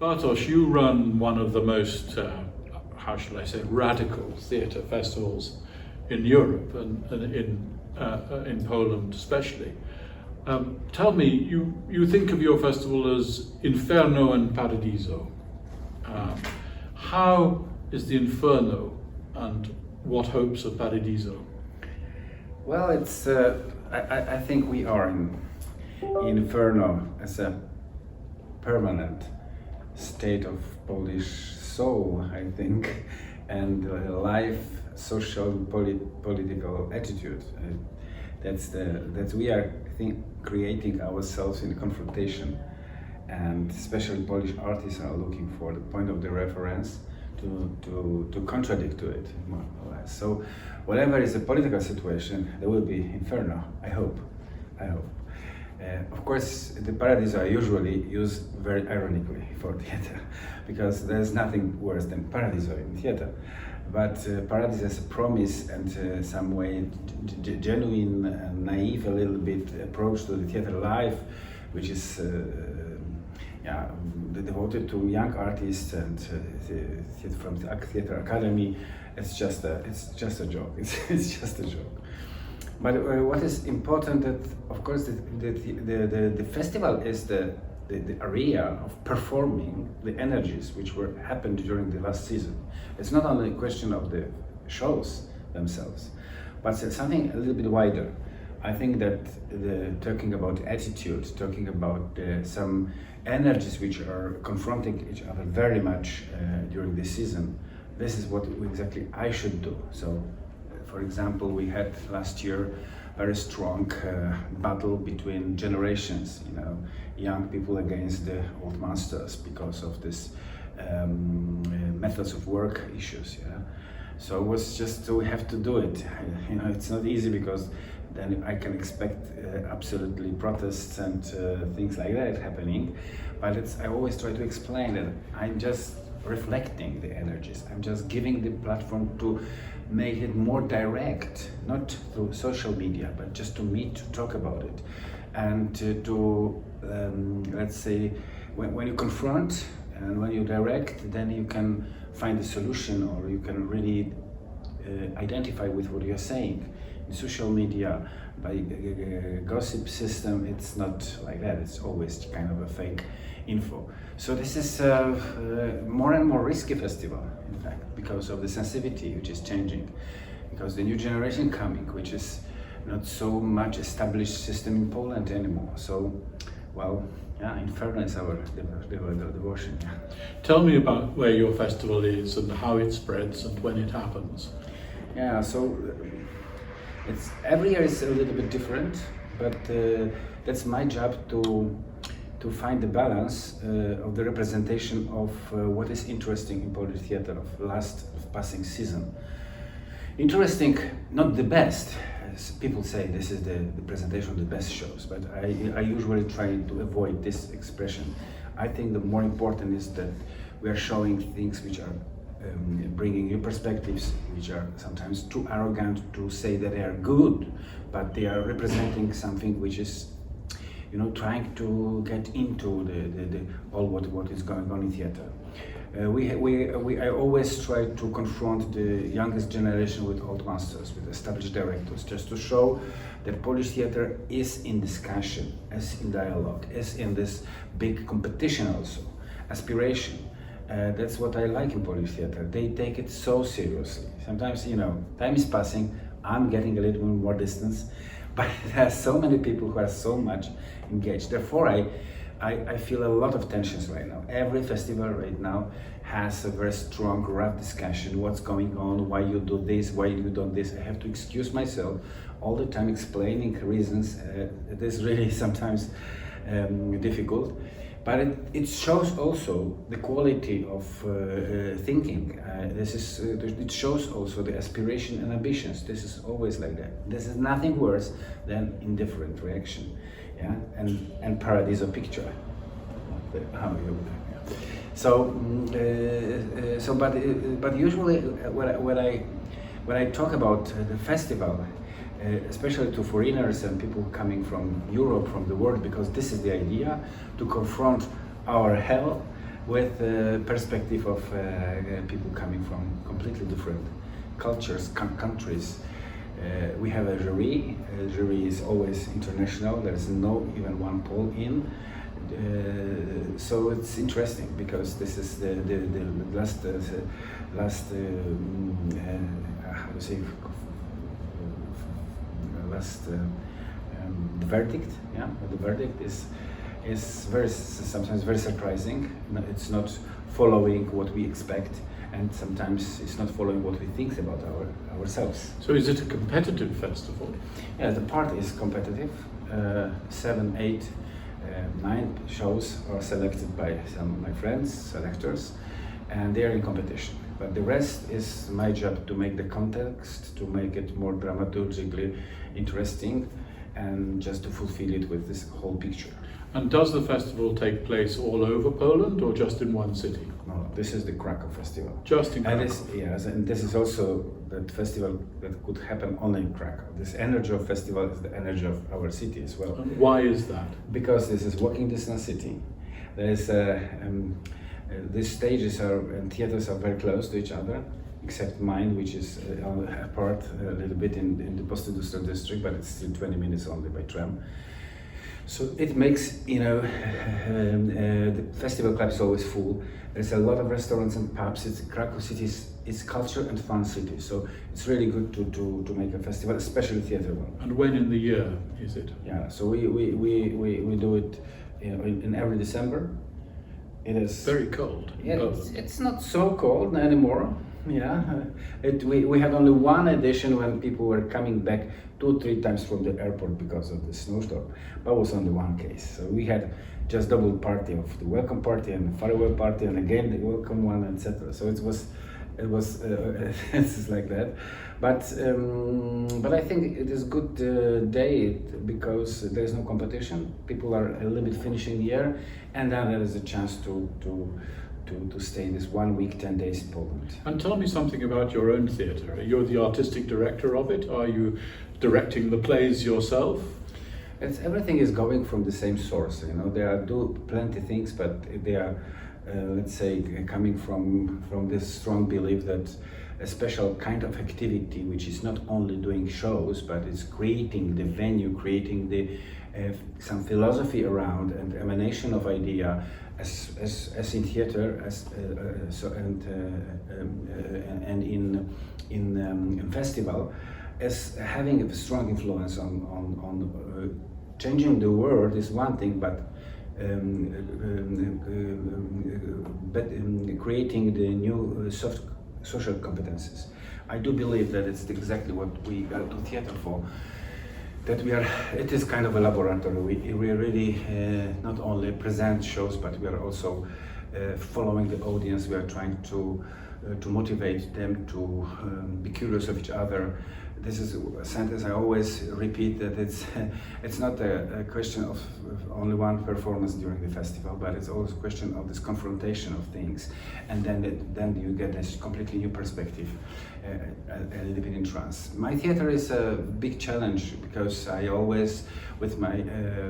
Bartosz, you run one of the most, how shall I say, radical theatre festivals in Europe and in Poland especially. Tell me, you think of your festival as Inferno and Paradiso. How is the Inferno and what hopes of Paradiso? Well, it's. I think we are in Inferno as a permanent state of Polish soul, I think, and life, social, political attitude. That we are, I think, creating ourselves in confrontation, and especially Polish artists are looking for the point of the reference to contradict to it, more or less. So, whatever is the political situation, there will be Inferno. I hope. Of course, the Paradiso are usually used very ironically for theater, because there's nothing worse than Paradiso in theater. But Paradiso is a promise and some way genuine and naive, a little bit approach to the theater life, which is devoted to young artists and from the Theatre Academy. It's just a joke. It's just a joke. But what is important that, of course, the festival is the area of performing the energies which happened during the last season. It's not only a question of the shows themselves, but something a little bit wider. I think that talking about attitude, talking about some energies which are confronting each other very much during this season, this is what exactly I should do. So, for example, we had last year very strong battle between generations, young people against the old masters because of this methods of work issues. So it was just, we have to do it. It's not easy because then I can expect absolutely protests and things like that happening. But I always try to explain that I'm just reflecting the energies. I'm just giving the platform to make it more direct, not through social media, but just to meet, to talk about it. And to let's say, when you confront and when you direct, then you can find a solution, or you can really identify with what you're saying. In social media, by gossip system, it's not like that. It's always kind of a fake info. So this is more and more risky festival, in fact, because of the sensitivity which is changing, because the new generation coming, which is not so much established system in Poland anymore. So, well, yeah, Inferno is our devotion. Yeah. Tell me about where your festival is and how it spreads and when it happens. Yeah, so it's every year is a little bit different, but that's my job to find the balance of the representation of what is interesting in Polish theater of passing season. Interesting, not the best. As people say, this is the presentation of the best shows, but I usually try to avoid this expression. I think the more important is that we are showing things which are bringing new perspectives, which are sometimes too arrogant to say that they are good, but they are representing something which is, trying to get into the all what is going on in theater. I always try to confront the youngest generation with old masters, with established directors, just to show that Polish theater is in discussion, is in dialogue, is in this big competition also, aspiration. That's what I like in Polish theater. They take it so seriously. Sometimes, time is passing, I'm getting a little bit more distance, but there are so many people who are so much engaged. Therefore, I feel a lot of tensions right now. Every festival right now has a very strong, rough discussion. What's going on? Why you do this? Why you don't this? I have to excuse myself all the time, explaining reasons. It is really sometimes difficult. But it shows also the quality of thinking. It shows also the aspiration and ambitions. This is always like that. This is nothing worse than indifferent reaction, yeah, and Paradiso picture. But usually when I talk about the festival, especially to foreigners and people coming from Europe, from the world, because this is the idea, to confront our hell with the perspective of people coming from completely different cultures, countries. We have a jury. The jury is always international. There is no even one Pole in. So it's interesting because this is the last how to say the verdict. Yeah, the verdict is sometimes very surprising. It's not following what we expect, and sometimes it's not following what we think about ourselves. So is it a competitive festival? Yeah, the part is competitive. 7, 8, 9 shows are selected by some of my friends, selectors, and they are in competition. But the rest is my job to make the context, to make it more dramaturgically interesting, and just to fulfill it with this whole picture. And does the festival take place all over Poland or just in one city? No, this is the Krakow Festival. Just in Krakow? And this is also that festival that could happen only in Krakow. This energy of festival is the energy of our city as well. And why is that? Because this is walking distance city. There is these stages and theaters are very close to each other, except mine, which is apart a little bit in the post-industrial district, but it's still 20 minutes only by tram. So it makes, the festival club is always full. There's a lot of restaurants and pubs. Krakow city is culture and fun city, so it's really good to make a festival, especially theater one. And when in the year is it? Yeah, so we do it in every December. It is very cold. Yeah, it's not so cold anymore. Yeah, we had only one edition when people were coming back 2-3 times from the airport because of the snowstorm. But it was only one case. So we had just double party of the welcome party and the farewell party, and again the welcome one, etc. So it was it's like that. But I think it is good day because there is no competition. People are a little bit finishing the year, and then there is a chance to stay this 1 week, 10 days in Poland. And tell me something about your own theatre. You're the artistic director of it. Are you directing the plays yourself? Everything is going from the same source. There are plenty things, but they are, let's say, coming from this strong belief that a special kind of activity, which is not only doing shows, but it's creating the venue, creating some philosophy around and emanation of idea, as in theater, and in festival, as having a strong influence on changing the world is one thing, but creating the new soft social competences. I do believe that it's exactly what we go to theater for. That it is kind of a laboratory. We really not only present shows, but we are also following the audience. We are trying to motivate them to be curious of each other. This is a sentence I always repeat, that it's not a question of only one performance during the festival, but it's always a question of this confrontation of things, and then you get this completely new perspective, a little bit in trance. My theater is a big challenge because I always, with my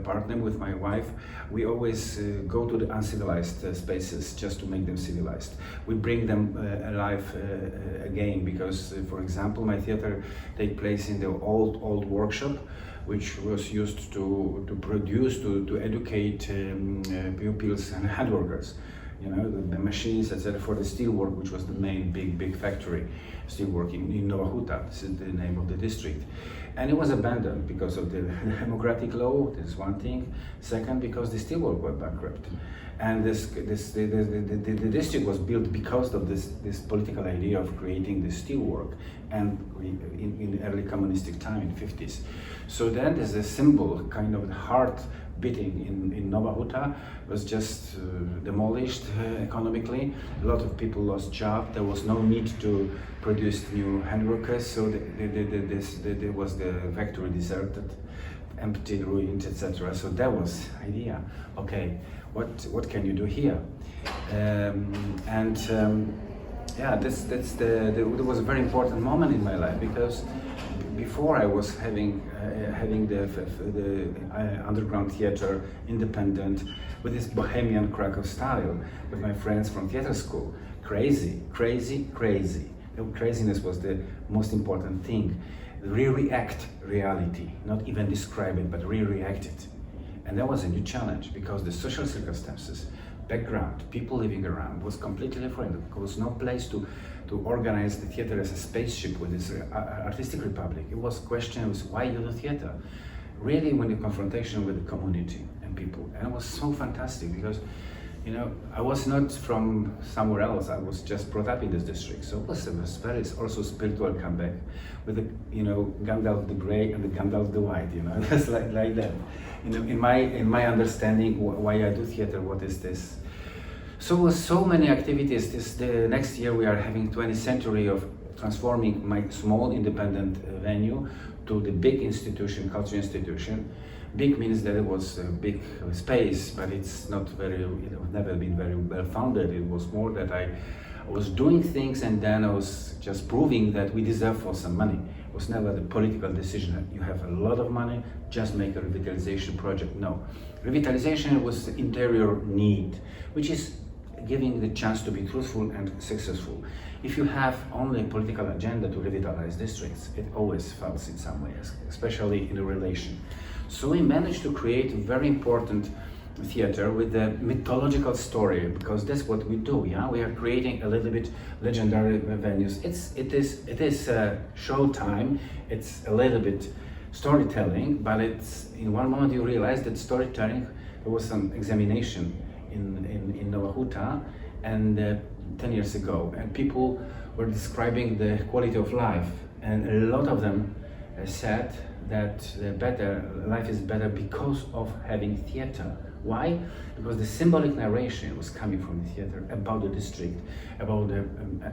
partner, with my wife, we always go to the uncivilized spaces just to make them civilized. We bring them alive again because, for example, my theater take place in the old workshop, which was used to educate pupils and handworkers. The machines, etc., for the steelwork, which was the main big factory, steelwork in Nowa Huta. This is the name of the district. And it was abandoned because of the democratic law. This is one thing. Second, because the steelwork were bankrupt. And the district was built because of this political idea of creating the steelwork, and in the early communistic time, in the 50s. So then there's a symbol, kind of the heart beating in Nowa Huta, was just demolished economically. A lot of people lost jobs. There was no need to produce new handworkers, so there was the factory deserted, empty, ruined, etc. So that was the idea. Okay, what can you do here? Yeah, there was a very important moment in my life, because before I was having the underground theater, independent, with this bohemian Krakow style, with my friends from theater school. Crazy. The craziness was the most important thing. Re-react reality, not even describe it, but re-react it. And that was a new challenge, because the social circumstances, background, people living around was completely different. There was no place to organize the theater as a spaceship with this artistic republic. It was questions, why you do theater? Really, when the confrontation with the community and people. And it was so fantastic, because I was not from somewhere else. I was just brought up in this district. So it was very also spiritual comeback with the, Gandalf the Grey and the Gandalf the White, just like that. In my understanding, why I do theater, what is this? So many activities. The next year we are having 20th century of transforming my small independent venue to the big institution, culture institution. Big means that it was a big space, but it's not never been very well founded. It was more that I was doing things, and then I was just proving that we deserve for some money. It was never the political decision. You have a lot of money, just make a revitalization project. No, revitalization was the interior need, which is giving the chance to be truthful and successful. If you have only a political agenda to revitalize districts, it always fails in some ways, especially in a relation. So we managed to create a very important theater with a mythological story, because that's what we do. Yeah, we are creating a little bit legendary venues. It is show time. It's a little bit storytelling, but it's in one moment you realize that storytelling. There was some examination in Nowa Huta, and 10 years ago, and people were describing the quality of life, and a lot of them said that life is better because of having theater. Why? Because the symbolic narration was coming from the theater about the district, about the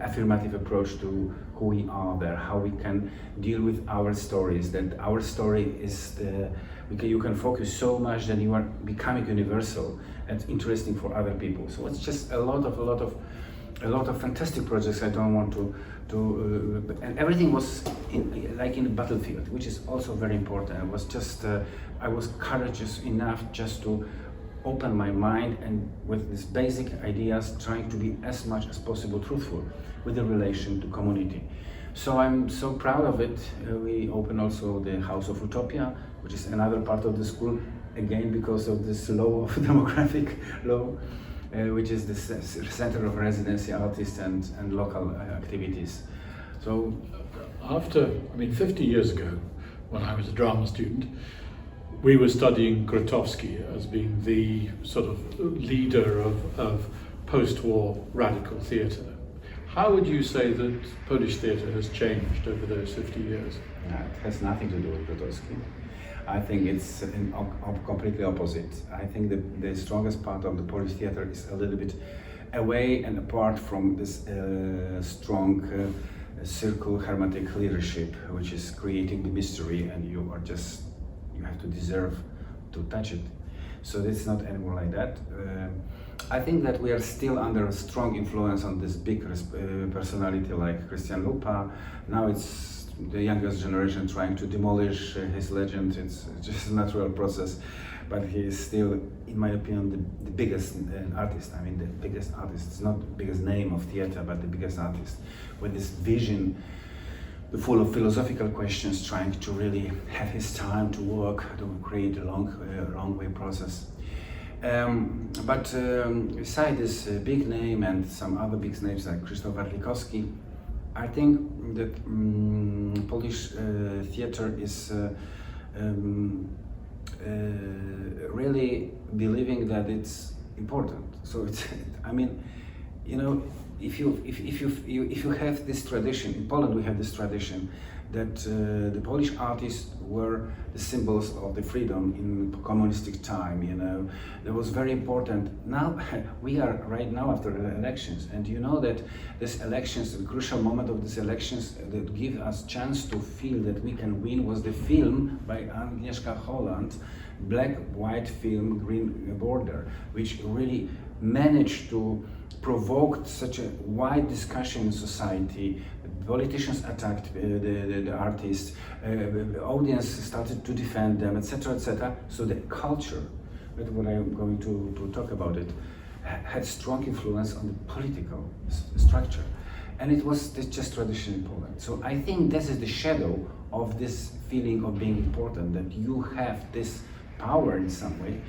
affirmative approach to who we are there, how we can deal with our stories, that our story is you can focus so much that you are becoming universal and interesting for other people. So it's just a lot of fantastic projects. I don't want to and everything was like in a battlefield, which is also very important. I was courageous enough just to open my mind, and with these basic ideas, trying to be as much as possible truthful with the relation to community. So I'm so proud of it. We open also the House of Utopia, which is another part of the school, again because of this law of demographic law, which is the center of residency artists and local activities. So after, 50 years ago, when I was a drama student, we were studying Grotowski as being the sort of leader of post-war radical theatre. How would you say that Polish theatre has changed over those 50 years? It has nothing to do with Grotowski. I think it's completely opposite. I think the strongest part of the Polish theatre is a little bit away and apart from this strong circle hermetic leadership, which is creating the mystery, and you have to deserve to touch it. So it's not anymore like that. I think that we are still under a strong influence on this big personality like Christian Lupa. Now it's the youngest generation trying to demolish his legend. It's just a natural process, but he is still, in my opinion, the biggest artist. The biggest artist. It's not the biggest name of theater, but the biggest artist with this vision, full of philosophical questions, trying to really have his time to work, to create a long way process. But beside this big name and some other big names like Krzysztof Warlikowski, I think that Polish theater is really believing that it's important. So it's, if you have this tradition, in Poland we have this tradition that the Polish artists were the symbols of the freedom in communistic time. That was very important. Now we are right now after the elections, and you know that these elections, the crucial moment of these elections that give us chance to feel that we can win was the film by Agnieszka Holland, black-white film, Green Border, which really managed to provoke such a wide discussion in society. Politicians attacked the artists, the audience started to defend them, etc., etc. So the culture, that's what I'm going to talk about it, had strong influence on the political structure. And it was just tradition in Poland. So I think this is the shadow of this feeling of being important, that you have this power in some way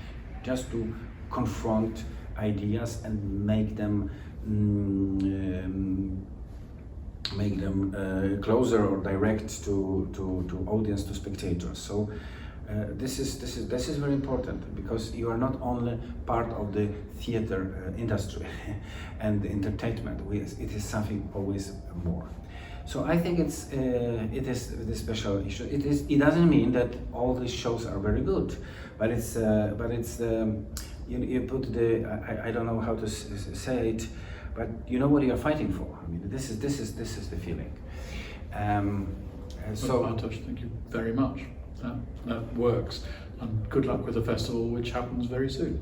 just to confront ideas and make them closer or direct to audience, to spectators. So this is very important, because you are not only part of the theater industry and the entertainment. It is something always more. So I think it is the special issue. It doesn't mean that all these shows are very good, but you put the I don't know how to say it, but you know what you are fighting for. I mean, this is the feeling. So Bartosz, thank you very much. That works, and good luck with the festival, which happens very soon.